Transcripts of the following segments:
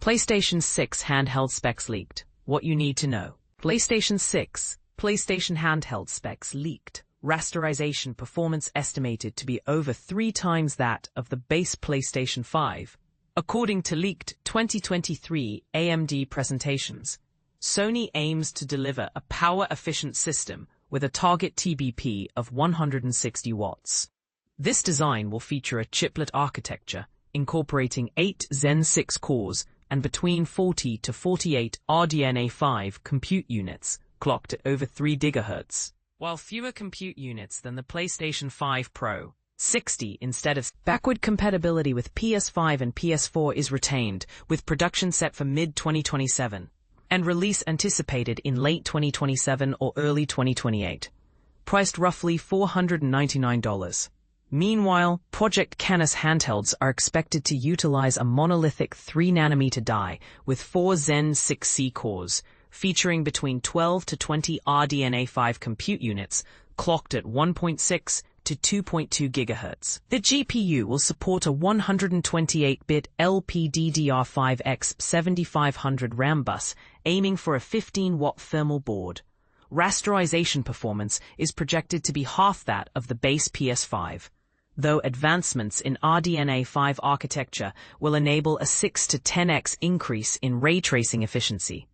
PlayStation 6 handheld specs leaked. What you need to know. PlayStation 6, PlayStation handheld specs leaked. Rasterization performance estimated to be over 3 times that of the base PlayStation 5. According to leaked 2023 AMD presentations, Sony aims to deliver a power-efficient system with a target TBP of 160 watts. This design will feature a chiplet architecture incorporating 8 Zen 6 cores and between 40 to 48 RDNA 5 compute units, clocked at over 3 GHz. While fewer compute units than the PlayStation 5 Pro, 60 instead of. Backward compatibility with PS5 and PS4 is retained, with production set for mid-2027, and release anticipated in late 2027 or early 2028. Priced roughly $499. Meanwhile, Project Canis handhelds are expected to utilize a monolithic 3nm die with 4 Zen 6C cores, featuring between 12 to 20 RDNA 5 compute units, clocked at 1.6 to 2.2 GHz. The GPU will support a 128-bit LPDDR5X 7500 RAM bus, aiming for a 15-watt thermal board. Rasterization performance is projected to be half that of the base PS5, though advancements in RDNA 5 architecture will enable a 6 to 10x increase in ray tracing efficiency.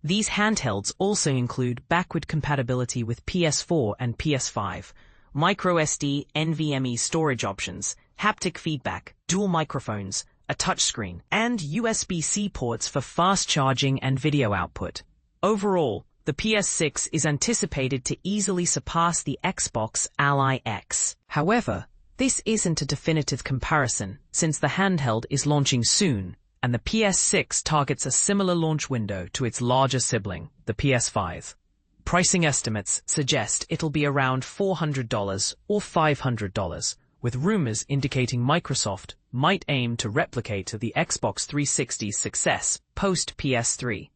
These handhelds also include backward compatibility with PS4 and PS5, microSD NVMe storage options, haptic feedback, dual microphones, a touchscreen, and USB-C ports for fast charging and video output. Overall, the PS6 is anticipated to easily surpass the Xbox Ally X. However, this isn't a definitive comparison, since the handheld is launching soon, and the PS6 targets a similar launch window to its larger sibling, the PS5. Pricing estimates suggest it'll be around $400 or $500, with rumors indicating Microsoft might aim to replicate the Xbox 360's success post-PS3.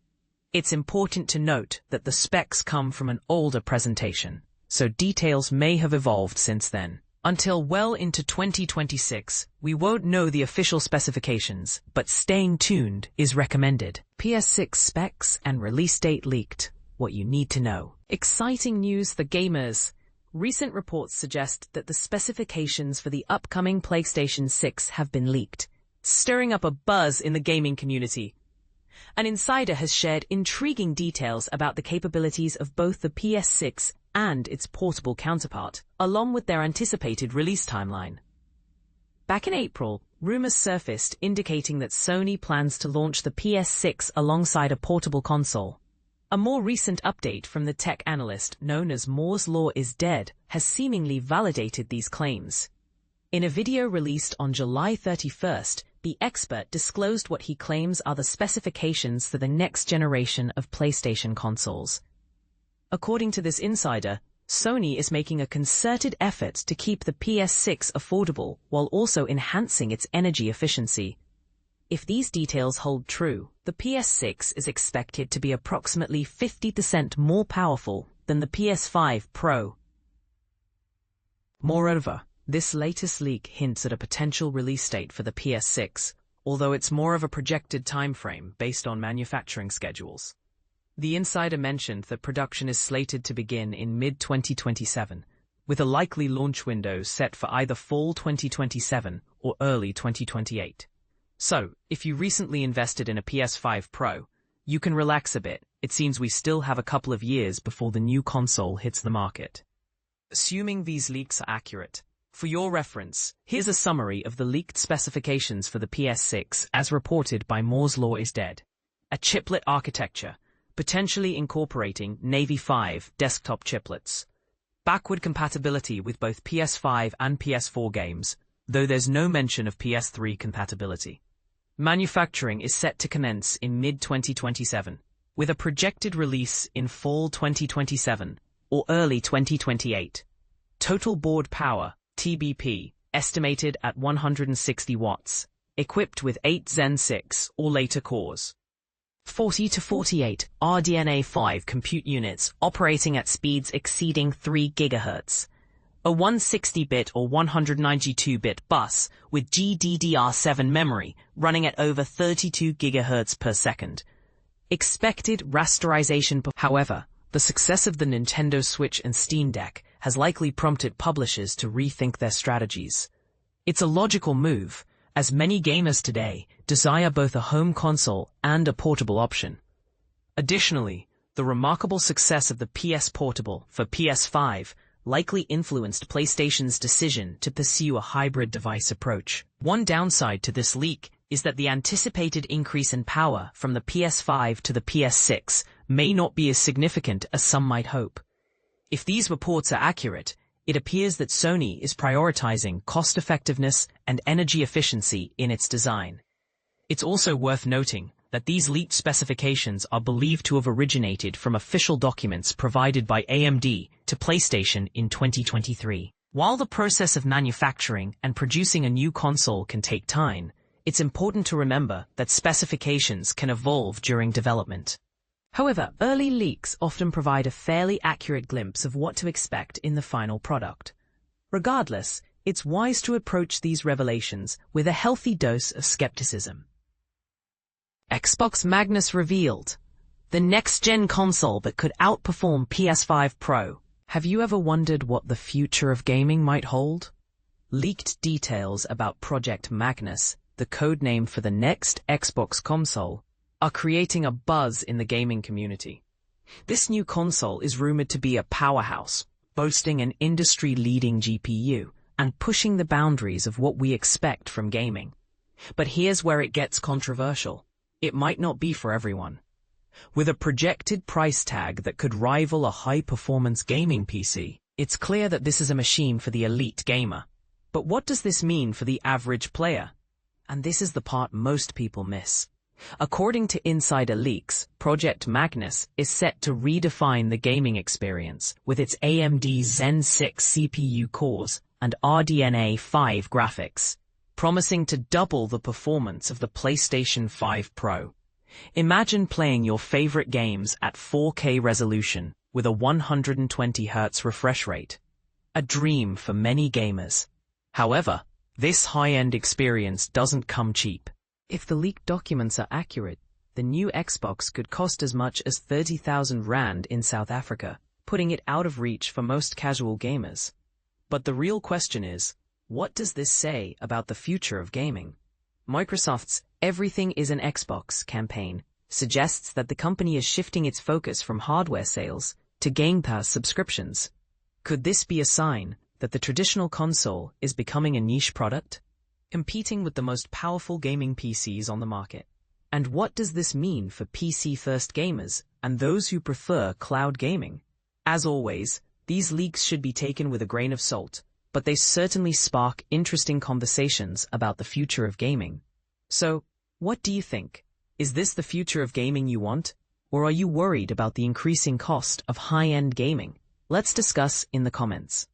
It's important to note that the specs come from an older presentation, so details may have evolved since then. Until well into 2026, we won't know the official specifications, but staying tuned is recommended. PS6 specs and release date leaked. What you need to know. Exciting news for gamers. Recent reports suggest that the specifications for the upcoming PlayStation 6 have been leaked, stirring up a buzz in the gaming community. An insider has shared intriguing details about the capabilities of both the PS6 and its portable counterpart, along with their anticipated release timeline. Back in April, rumors surfaced indicating that Sony plans to launch the PS6 alongside a portable console. A more recent update from the tech analyst known as Moore's Law is Dead has seemingly validated these claims. In a video released on July 31st, the expert disclosed what he claims are the specifications for the next generation of PlayStation consoles. According to this insider, Sony is making a concerted effort to keep the PS6 affordable while also enhancing its energy efficiency. If these details hold true, the PS6 is expected to be approximately 50% more powerful than the PS5 Pro. Moreover, this latest leak hints at a potential release date for the PS6, although it's more of a projected timeframe based on manufacturing schedules. The insider mentioned that production is slated to begin in mid-2027, with a likely launch window set for either fall 2027 or early 2028. So, if you recently invested in a PS5 Pro, you can relax a bit. It seems we still have a couple of years before the new console hits the market. Assuming these leaks are accurate, for your reference, here's a summary of the leaked specifications for the PS6 as reported by Moore's Law is Dead. A chiplet architecture, potentially incorporating Navy 5 desktop chiplets. Backward compatibility with both PS5 and PS4 games, though there's no mention of PS3 compatibility. Manufacturing is set to commence in mid-2027, with a projected release in fall 2027 or early 2028. Total board power, TBP, estimated at 160 watts, equipped with 8 Zen 6 or later cores. 40 to 48 RDNA 5 compute units operating at speeds exceeding 3 GHz. A 160-bit or 192-bit bus with GDDR7 memory running at over 32 GHz per second. Expected rasterization. However, the success of the Nintendo Switch and Steam Deck has likely prompted publishers to rethink their strategies. It's a logical move, as many gamers today desire both a home console and a portable option. Additionally, the remarkable success of the PS Portable for PS5 likely influenced PlayStation's decision to pursue a hybrid device approach. One downside to this leak is that the anticipated increase in power from the PS5 to the PS6 may not be as significant as some might hope. If these reports are accurate, it appears that Sony is prioritizing cost-effectiveness and energy efficiency in its design. It's also worth noting that these leaked specifications are believed to have originated from official documents provided by AMD to PlayStation in 2023. While the process of manufacturing and producing a new console can take time, it's important to remember that specifications can evolve during development. However, early leaks often provide a fairly accurate glimpse of what to expect in the final product. Regardless, it's wise to approach these revelations with a healthy dose of skepticism. Xbox Magnus revealed, the next-gen console that could outperform PS5 Pro. Have you ever wondered what the future of gaming might hold? Leaked details about Project Magnus, the codename for the next Xbox console, are creating a buzz in the gaming community. This new console is rumored to be a powerhouse, boasting an industry-leading GPU and pushing the boundaries of what we expect from gaming. But here's where it gets controversial. It might not be for everyone. With a projected price tag that could rival a high-performance gaming PC, it's clear that this is a machine for the elite gamer. But what does this mean for the average player? And this is the part most people miss. According to insider leaks, Project Magnus is set to redefine the gaming experience with its AMD Zen 6 CPU cores and RDNA 5 graphics, promising to double the performance of the PlayStation 5 Pro. Imagine playing your favorite games at 4K resolution with a 120Hz refresh rate. A dream for many gamers. However, this high-end experience doesn't come cheap. If the leaked documents are accurate, the new Xbox could cost as much as 30,000 Rand in South Africa, putting it out of reach for most casual gamers. But the real question is, what does this say about the future of gaming? Microsoft's "Everything is an Xbox" campaign suggests that the company is shifting its focus from hardware sales to Game Pass subscriptions. Could this be a sign that the traditional console is becoming a niche product, competing with the most powerful gaming PCs on the market? And what does this mean for PC-first gamers and those who prefer cloud gaming? As always, these leaks should be taken with a grain of salt, but they certainly spark interesting conversations about the future of gaming. So, what do you think? Is this the future of gaming you want? Or are you worried about the increasing cost of high-end gaming? Let's discuss in the comments.